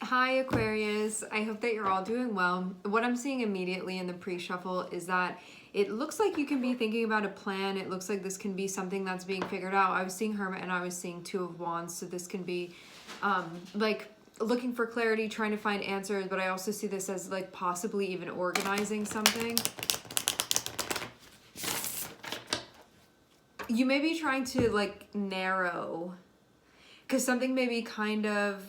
Hi Aquarius, I hope that you're all doing well. What I'm seeing immediately in the pre-shuffle is that it looks like you can be thinking about a plan. It looks like this can be something that's being figured out. I was seeing Hermit and I was seeing Two of Wands, so this can be like looking for clarity, trying to find answers, but I also see this as like possibly even organizing something. You may be trying to like narrow, because something may be kind of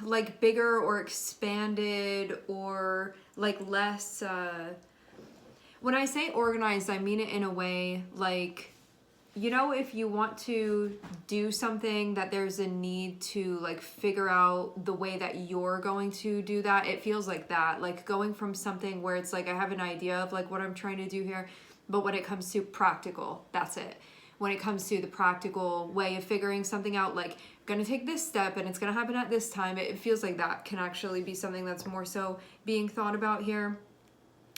like bigger or expanded or like less. When I say organized, I mean it in a way like, you know, if you want to do something that there's a need to like figure out the way that you're going to do that, it feels like that. Like going from something where it's like I have an idea of like what I'm trying to do here, but when it comes to practical, that's it. When it comes to the practical way of figuring something out, like gonna take this step and it's gonna happen at this time, it feels like that can actually be something that's more so being thought about here.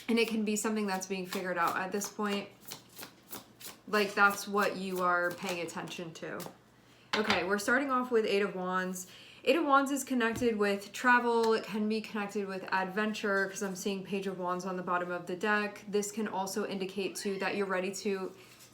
And it can be something that's being figured out at this point. Like that's what you are paying attention to. Okay, we're starting off with Eight of Wands. Eight of Wands is connected with travel. It can be connected with adventure because I'm seeing Page of Wands on the bottom of the deck. This can also indicate too that you're ready to,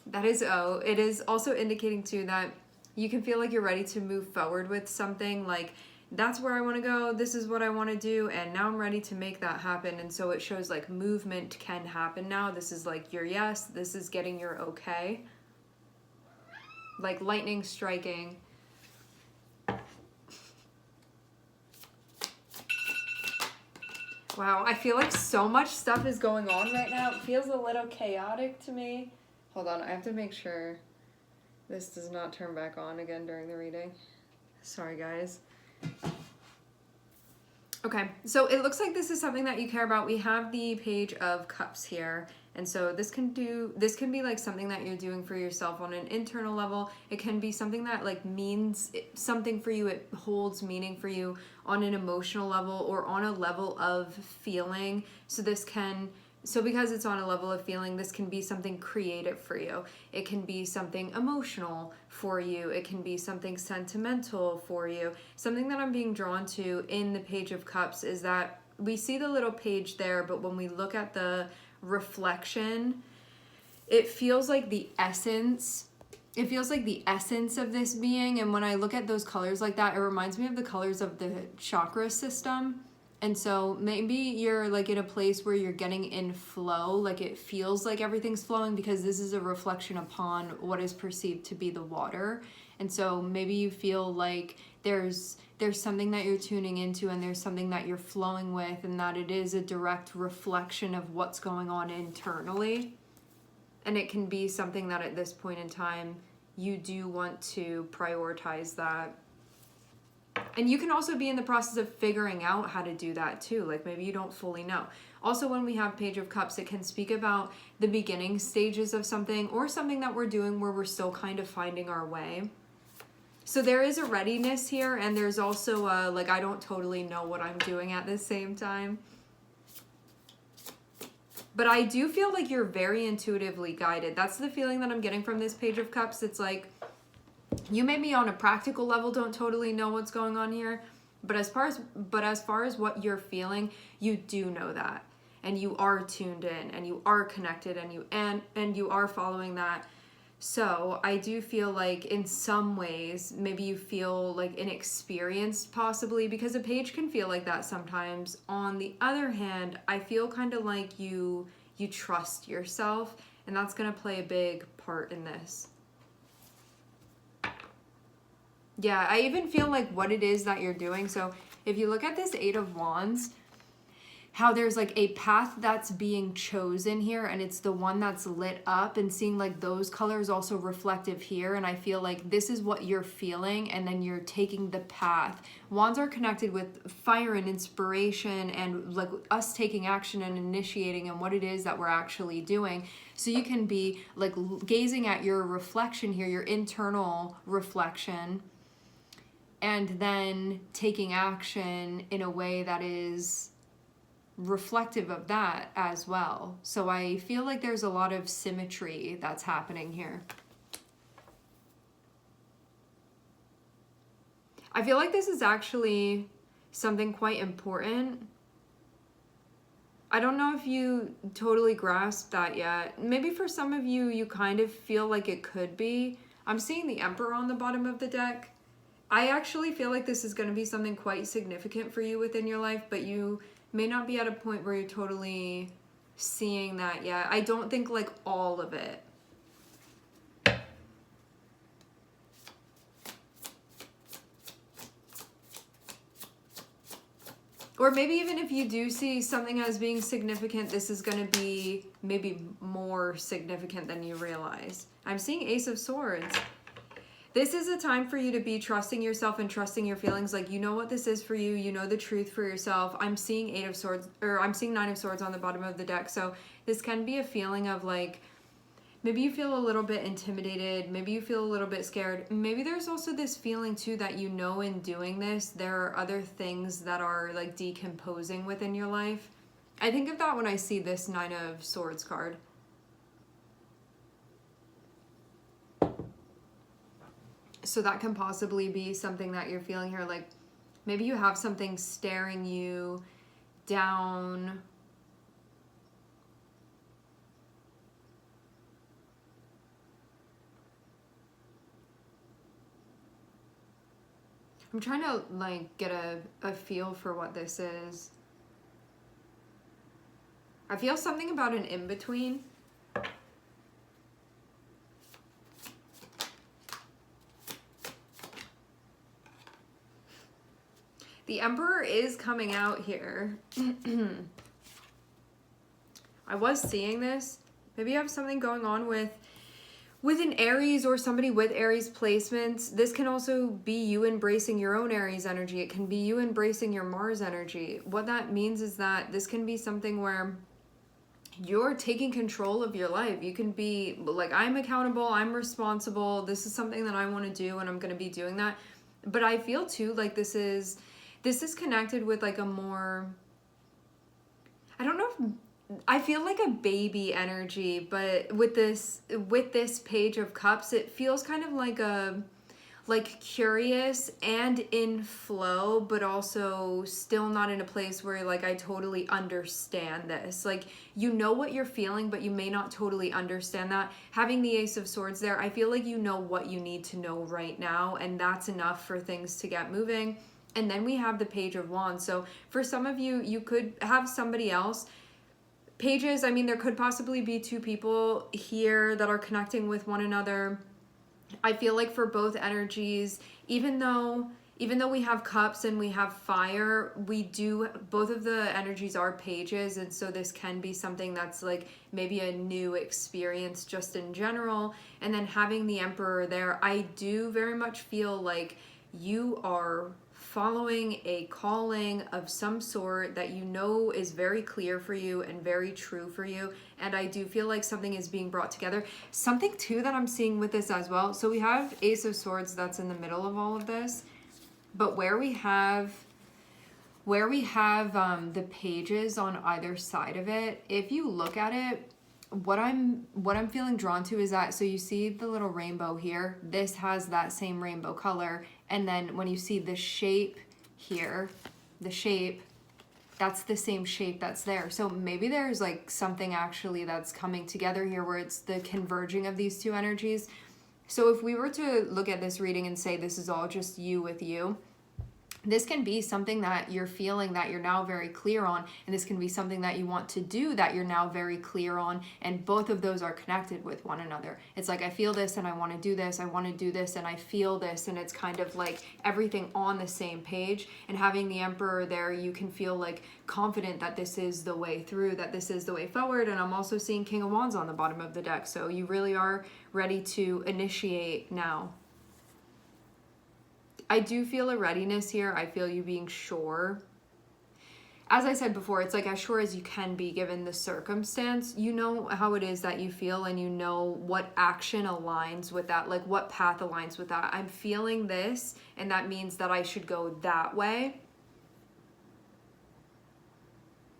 that is O. It is also indicating too that you can feel like you're ready to move forward with something, like that's where I want to go, this is what I want to do, and now I'm ready to make that happen. And so it shows like movement can happen now. This is like your yes, this is getting your okay. Like lightning striking. Wow, I feel like so much stuff is going on right now. It feels a little chaotic to me. Hold on, I have to make sure this does not turn back on again during the reading. Sorry, guys. Okay, so it looks like this is something that you care about. We have the Page of Cups here. And so this can be like something that you're doing for yourself on an internal level. It can be something that like means something for you. It holds meaning for you on an emotional level or on a level of feeling. So because it's on a level of feeling, this can be something creative for you. It can be something emotional for you. It can be something sentimental for you. Something that I'm being drawn to in the Page of Cups is that we see the little page there, but when we look at the reflection, it feels like the essence of this being. And when I look at those colors like that, it reminds me of the colors of the chakra system. And so maybe you're like in a place where you're getting in flow, like it feels like everything's flowing because this is a reflection upon what is perceived to be the water. And so maybe you feel like there's something that you're tuning into and there's something that you're flowing with, and that it is a direct reflection of what's going on internally. And it can be something that at this point in time you do want to prioritize that. And you can also be in the process of figuring out how to do that too. Like maybe you don't fully know. Also, when we have Page of Cups, it can speak about the beginning stages of something or something that we're doing where we're still kind of finding our way. So there is a readiness here, and there's also like I don't totally know what I'm doing at the same time. But I do feel like you're very intuitively guided. That's the feeling that I'm getting from this Page of Cups. It's like you maybe on a practical level don't totally know what's going on here, but as far as what you're feeling, you do know that, and you are tuned in, and you are connected, and you are following that. So I do feel like in some ways, maybe you feel like inexperienced possibly, because a page can feel like that sometimes. On the other hand, I feel kind of like you trust yourself, and that's going to play a big part in this. Yeah, I even feel like what it is that you're doing. So if you look at this Eight of Wands, how there's like a path that's being chosen here, and it's the one that's lit up, and seeing like those colors also reflective here. And I feel like this is what you're feeling, and then you're taking the path. Wands are connected with fire and inspiration and like us taking action and initiating and what it is that we're actually doing. So you can be like gazing at your reflection here, your internal reflection, and then taking action in a way that is reflective of that as well. So I feel like there's a lot of symmetry that's happening here. I feel like this is actually something quite important. I don't know if you totally grasp that yet. Maybe for some of you, you kind of feel like it could be. I'm seeing the Emperor on the bottom of the deck. I actually feel like this is going to be something quite significant for you within your life, but you may not be at a point where you're totally seeing that yet. I don't think like all of it. Or maybe even if you do see something as being significant, this is going to be maybe more significant than you realize. I'm seeing Ace of Swords. This is a time for you to be trusting yourself and trusting your feelings. Like, you know what this is for you. You know the truth for yourself. I'm seeing Eight of Swords, or I'm seeing Nine of Swords on the bottom of the deck. So this can be a feeling of like, maybe you feel a little bit intimidated. Maybe you feel a little bit scared. Maybe there's also this feeling too that you know in doing this, there are other things that are like decomposing within your life. I think of that when I see this Nine of Swords card. So that can possibly be something that you're feeling here. Like maybe you have something staring you down. I'm trying to like get a feel for what this is. I feel something about an in-between. The Emperor is coming out here. I was seeing this. Maybe you have something going on with an Aries or somebody with Aries placements. This can also be you embracing your own Aries energy. It can be you embracing your Mars energy. What that means is that this can be something where you're taking control of your life. You can be like, I'm accountable, I'm responsible, this is something that I want to do and I'm going to be doing that. But I feel too like this is connected with like a more, I don't know if, I feel like a baby energy, but with this Page of Cups, it feels kind of like curious and in flow, but also still not in a place where like I totally understand this. Like, you know what you're feeling, but you may not totally understand that. Having the Ace of Swords there, I feel like you know what you need to know right now, and that's enough for things to get moving. And then we have the Page of Wands. So for some of you, you could have somebody else. Pages, I mean, there could possibly be two people here that are connecting with one another. I feel like for both energies, even though we have cups and we have fire, both of the energies are pages, and so this can be something that's like maybe a new experience just in general. And then having the Emperor there, I do very much feel like you are following a calling of some sort that you know is very clear for you and very true for you. And I do feel like something is being brought together. Something too that I'm seeing with this as well. So we have Ace of Swords that's in the middle of all of this, but where we have the pages on either side of it, if you look at it, what I'm feeling drawn to is that, so you see the little rainbow here, this has that same rainbow color, and then when you see the shape here, that's the same shape that's there. So maybe there's like something actually that's coming together here where it's the converging of these two energies. So if we were to look at this reading and say this is all just you with you, this can be something that you're feeling that you're now very clear on, and this can be something that you want to do that you're now very clear on, and both of those are connected with one another. It's like, I feel this and I want to do this, I want to do this and I feel this, and it's kind of like everything on the same page. And having the Emperor there, you can feel like confident that this is the way through, that this is the way forward. And I'm also seeing King of Wands on the bottom of the deck, so you really are ready to initiate now. I do feel a readiness here. I feel you being sure. As I said before, it's like as sure as you can be given the circumstance. You know how it is that you feel, and you know what action aligns with that, like what path aligns with that. I'm feeling this, and that means that I should go that way.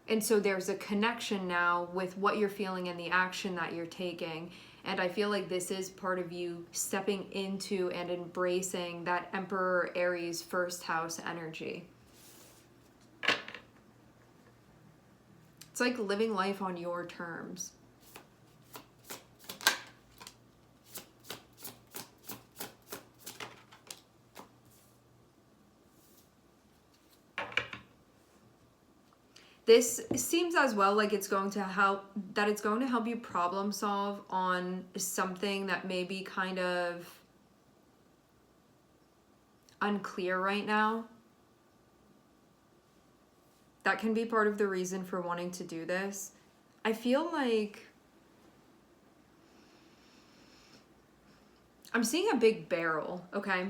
And so there's a connection now with what you're feeling and the action that you're taking. And I feel like this is part of you stepping into and embracing that Emperor Aries first house energy. It's like living life on your terms. This seems as well like it's going to help you problem solve on something that may be kind of unclear right now. That can be part of the reason for wanting to do this. I feel like I'm seeing a big barrel, okay?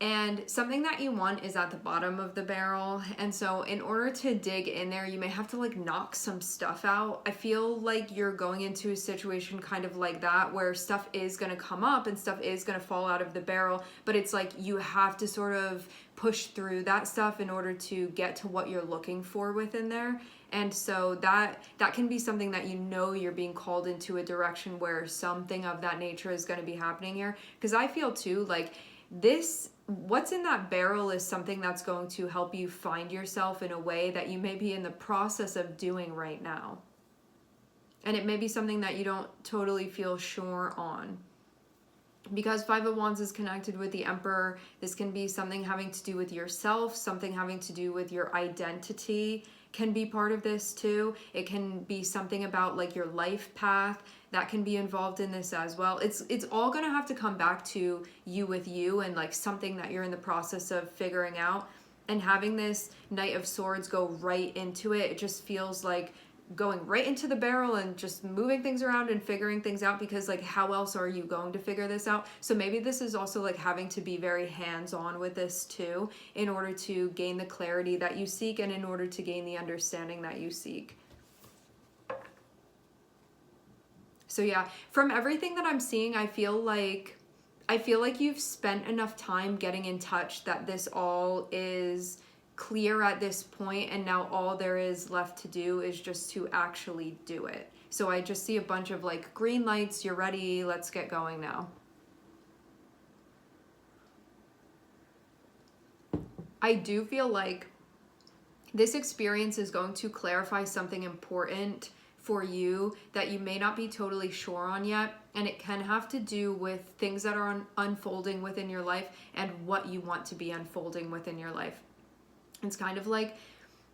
And something that you want is at the bottom of the barrel. And so in order to dig in there, you may have to like knock some stuff out. I feel like you're going into a situation kind of like that where stuff is going to come up and stuff is going to fall out of the barrel. But it's like you have to sort of push through that stuff in order to get to what you're looking for within there. And so that can be something that you're being called into a direction where something of that nature is going to be happening here. Because I feel too like what's in that barrel is something that's going to help you find yourself in a way that you may be in the process of doing right now. And it may be something that you don't totally feel sure on. Because Five of Wands is connected with the Emperor, this can be something having to do with yourself, something having to do with your identity can be part of this too. It can be something about like your life path that can be involved in this as well. It's all gonna have to come back to you with you and like something that you're in the process of figuring out. And having this Knight of Swords go right into it, it just feels like going right into the barrel and just moving things around and figuring things out, because like how else are you going to figure this out? So maybe this is also like having to be very hands-on with this too in order to gain the clarity that you seek and in order to gain the understanding that you seek. So yeah, from everything that I'm seeing, I feel like you've spent enough time getting in touch that this all is clear at this point, and now all there is left to do is just to actually do it. So I just see a bunch of like green lights, you're ready, let's get going now. I do feel like this experience is going to clarify something important for you that you may not be totally sure on yet, and it can have to do with things that are unfolding within your life and what you want to be unfolding within your life. It's kind of like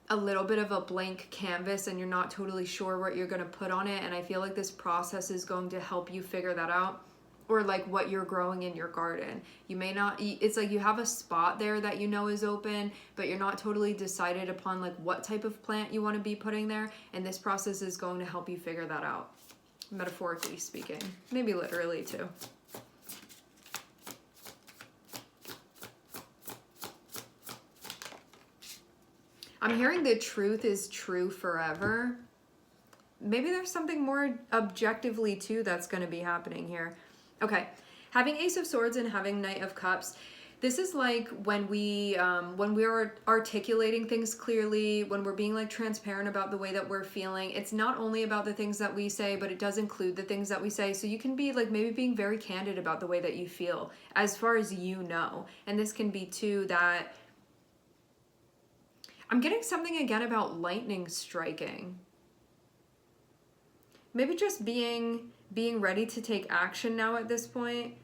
a little bit of a blank canvas and you're not totally sure what you're going to put on it, and I feel like this process is going to help you figure that out. Or like what you're growing in your garden. You may not, it's like you have a spot there that you know is open, but you're not totally decided upon like what type of plant you want to be putting there, and this process is going to help you figure that out. Metaphorically speaking, maybe literally too. I'm hearing the truth is true forever. Maybe there's something more objectively too that's going to be happening here. Okay, having Ace of Swords and having Knight of Cups, this is like when we are articulating things clearly, when we're being like transparent about the way that we're feeling. It's not only about the things that we say, but it does include the things that we say. So you can be like maybe being very candid about the way that you feel as far as you know. And this can be too that I'm getting something again about lightning striking. Maybe just being ready to take action now at this point.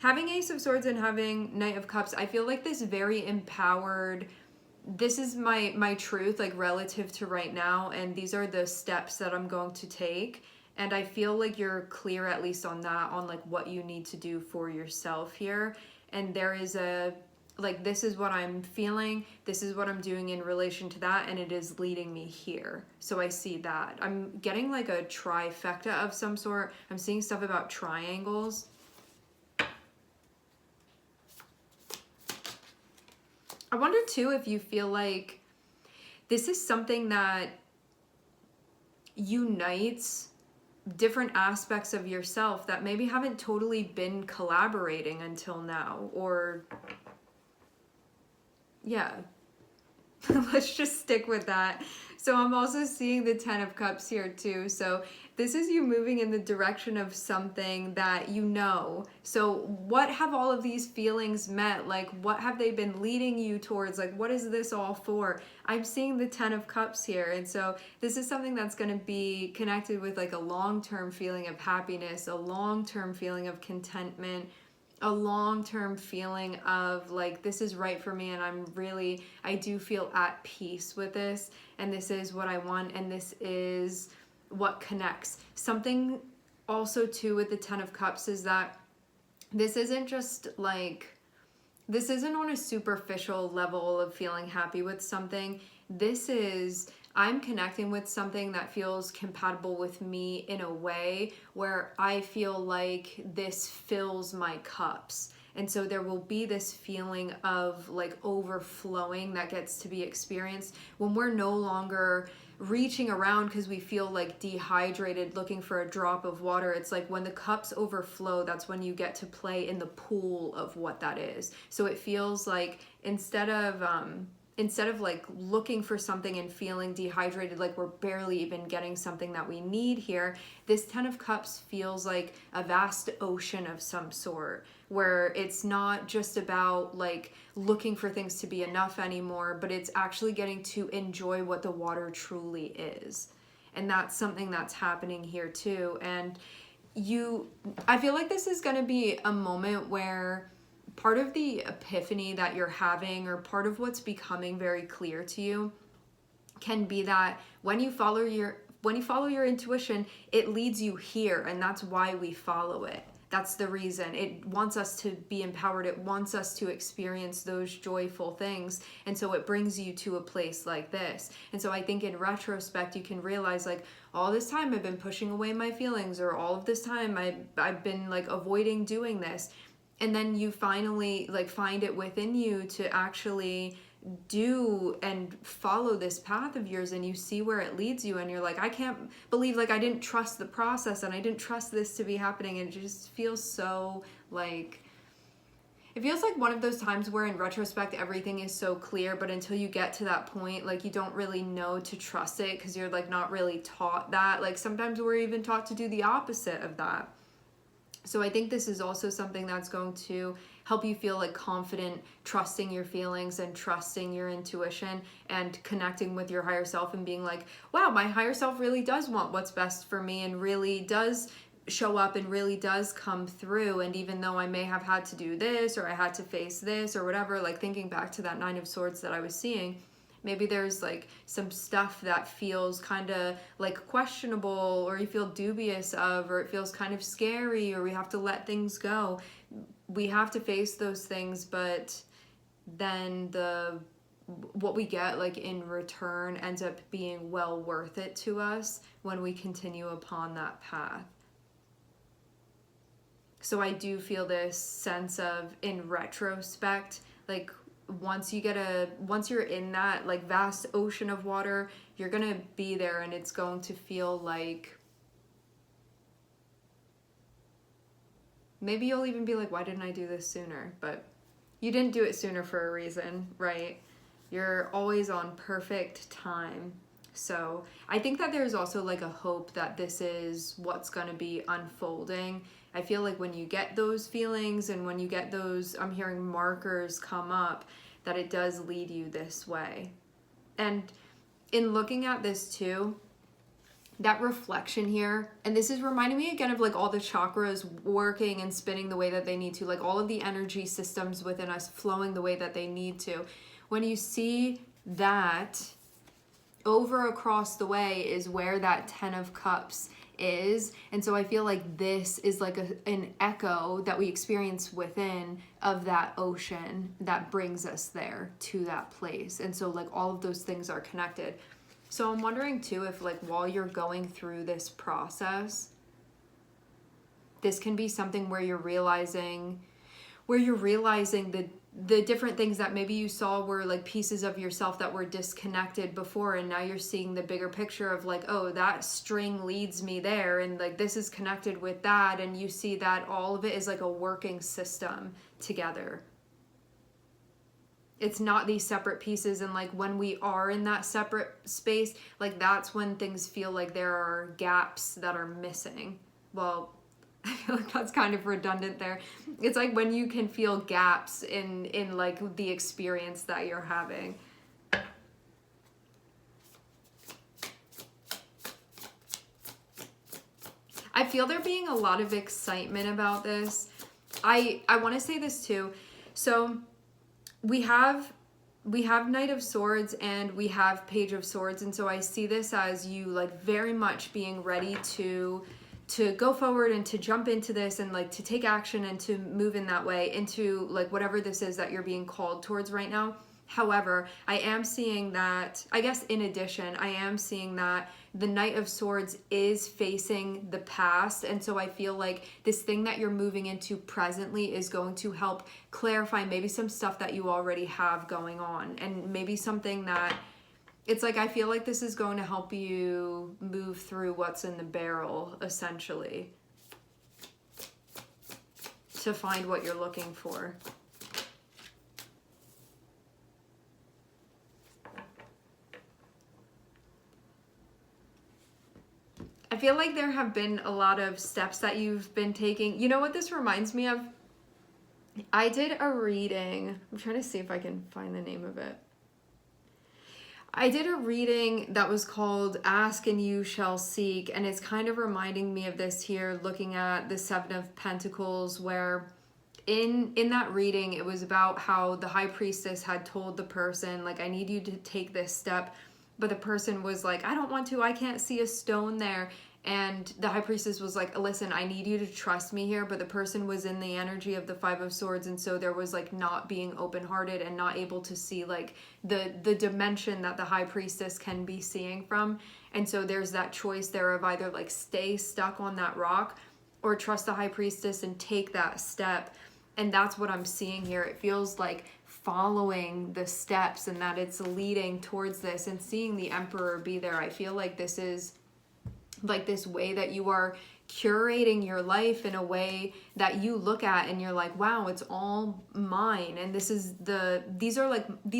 Having Ace of Swords and having Knight of Cups, I feel like this very empowered, this is my truth, like relative to right now, and these are the steps that I'm going to take. And I feel like you're clear at least on that, on like what you need to do for yourself here. And there is a, like, this is what I'm feeling, this is what I'm doing in relation to that, and it is leading me here. So I see that. I'm getting like a trifecta of some sort. I'm seeing stuff about triangles. I wonder too if you feel like this is something that unites different aspects of yourself that maybe haven't totally been collaborating until now, or yeah, let's just stick with that. So I'm also seeing the Ten of Cups here too. So this is you moving in the direction of something that you know. So what have all of these feelings meant? Like, what have they been leading you towards? Like, what is this all for? I'm seeing the Ten of Cups here. And so this is something that's going to be connected with like a long-term feeling of happiness, a long-term feeling of contentment, a long-term feeling of like, this is right for me, and I do feel at peace with this, and this is what I want, and this is what connects. Something also too with the Ten of Cups is that this isn't just like, this isn't on a superficial level of feeling happy with something. This is, I'm connecting with something that feels compatible with me in a way where I feel like this fills my cups. And so there will be this feeling of like overflowing that gets to be experienced when we're no longer reaching around because we feel like dehydrated, looking for a drop of water. It's like when the cups overflow, that's when you get to play in the pool of what that is. So it feels like instead of like looking for something and feeling dehydrated, like we're barely even getting something that we need here, this Ten of Cups feels like a vast ocean of some sort, where it's not just about like looking for things to be enough anymore, but it's actually getting to enjoy what the water truly is. And that's something that's happening here too. And I feel like this is going to be a moment where part of the epiphany that you're having, or part of what's becoming very clear to you, can be that when you follow your intuition, it leads you here, and that's why we follow it. That's the reason. It wants us to be empowered. It wants us to experience those joyful things. And so it brings you to a place like this. And so I think in retrospect, you can realize like, all this time I've been pushing away my feelings, or all of this time I've been like avoiding doing this. And then you finally like find it within you to actually do and follow this path of yours, and you see where it leads you, and you're like, I can't believe like I didn't trust the process, and I didn't trust this to be happening. And it just feels so like, it feels like one of those times where in retrospect everything is so clear, but until you get to that point, like you don't really know to trust it because you're like not really taught that. Like sometimes we're even taught to do the opposite of that. So I think this is also something that's going to help you feel like confident, trusting your feelings and trusting your intuition and connecting with your higher self and being like, wow, my higher self really does want what's best for me and really does show up and really does come through. And even though I may have had to do this, or I had to face this or whatever, like thinking back to that Nine of Swords that I was seeing, maybe there's like some stuff that feels kind of like questionable, or you feel dubious of, or it feels kind of scary, or we have to let things go. We have to face those things, but then what we get like in return ends up being well worth it to us when we continue upon that path. So I do feel this sense of, in retrospect, like once you're in that like vast ocean of water, you're gonna be there, and it's going to feel like, maybe you'll even be like, why didn't I do this sooner? But you didn't do it sooner for a reason, right? You're always on perfect time. So I think that there's also like a hope that this is what's going to be unfolding. I feel like when you get those feelings and when you get those, I'm hearing markers come up, that it does lead you this way. And in looking at this too, that reflection here, and this is reminding me again of like all the chakras working and spinning the way that they need to, like all of the energy systems within us flowing the way that they need to. When you see that, over across the way is where that Ten of Cups is. And so I feel like this is like an echo that we experience within of that ocean that brings us there to that place. And so like all of those things are connected. So I'm wondering too if like while you're going through this process, this can be something where you're realizing the different things that maybe you saw were like pieces of yourself that were disconnected before, and now you're seeing the bigger picture of like, oh, that string leads me there, and like this is connected with that, and you see that all of it is like a working system together. it's not these separate pieces. And like when we are in that separate space, like that's when things feel like there are gaps that are missing. Well, I feel like that's kind of redundant there. It's like when you can feel gaps in like the experience that you're having. I feel there being a lot of excitement about this. I want to say this too. So we have Knight of Swords and we have Page of Swords, and so I see this as you like very much being ready to go forward and to jump into this and like to take action and to move in that way into like whatever this is that you're being called towards right now. However, I am seeing that, I guess in addition, I am seeing that the Knight of Swords is facing the past. And so I feel like this thing that you're moving into presently is going to help clarify maybe some stuff that you already have going on. And maybe something that, it's like, I feel like this is going to help you move through what's in the barrel, essentially, to find what you're looking for. I feel like there have been a lot of steps that you've been taking. You know what this reminds me of? I did a reading. I'm trying to see if I can find the name of it. I did a reading that was called Ask and You Shall Seek, and it's kind of reminding me of this here, looking at the Seven of Pentacles, where in that reading, it was about how the High Priestess had told the person, like, I need you to take this step. But the person was like, I don't want to, I can't see a stone there. And the High Priestess was like, listen, I need you to trust me here. But the person was in the energy of the Five of Swords. And so there was like not being open-hearted and not able to see like the dimension that the High Priestess can be seeing from. And so there's that choice there of either like stay stuck on that rock or trust the High Priestess and take that step. And that's what I'm seeing here. It feels like following the steps and that it's leading towards this, and seeing the Emperor be there. I feel like this is like this way that you are curating your life in a way that you look at and you're like, wow, it's all mine. And these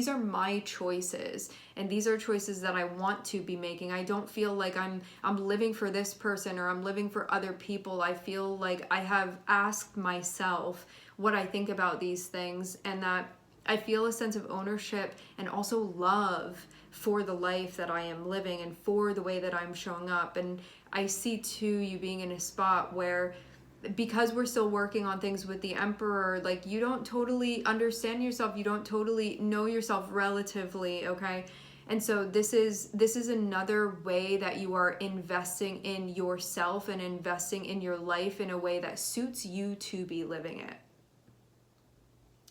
are my choices, and these are choices that I want to be making. I don't feel like I'm living for this person or I'm living for other people. I feel like I have asked myself what I think about these things, and that I feel a sense of ownership and also love for the life that I am living and for the way that I'm showing up. And I see too you being in a spot where, because we're still working on things with the Emperor, like you don't totally understand yourself, you don't totally know yourself relatively, okay? And so this is another way that you are investing in yourself and investing in your life in a way that suits you to be living it.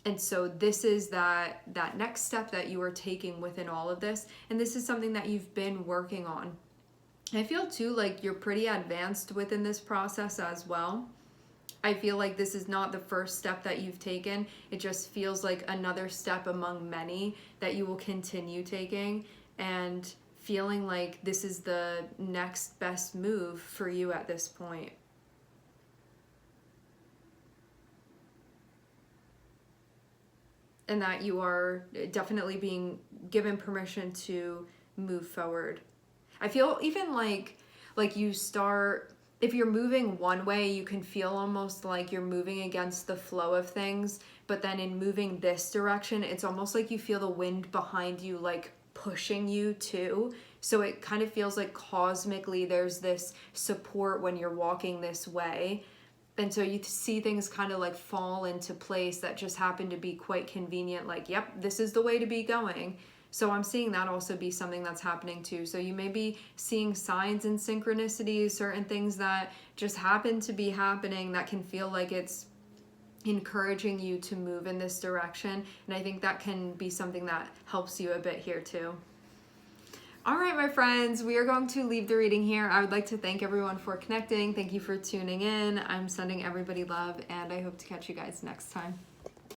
And so this is that next step that you are taking within all of this. And this is something that you've been working on. I feel too like you're pretty advanced within this process as well. I feel like this is not the first step that you've taken. It just feels like another step among many that you will continue taking, and feeling like this is the next best move for you at this point. And that you are definitely being given permission to move forward. I feel even like you start, if you're moving one way, you can feel almost like you're moving against the flow of things. But then in moving this direction, it's almost like you feel the wind behind you, like pushing you too. So it kind of feels like cosmically there's this support when you're walking this way. And so you see things kind of like fall into place that just happen to be quite convenient. Like, yep, this is the way to be going. So I'm seeing that also be something that's happening too. So you may be seeing signs and synchronicities, certain things that just happen to be happening that can feel like it's encouraging you to move in this direction. And I think that can be something that helps you a bit here too. All right, my friends, we are going to leave the reading here. I would like to thank everyone for connecting. Thank you for tuning in. I'm sending everybody love, and I hope to catch you guys next time.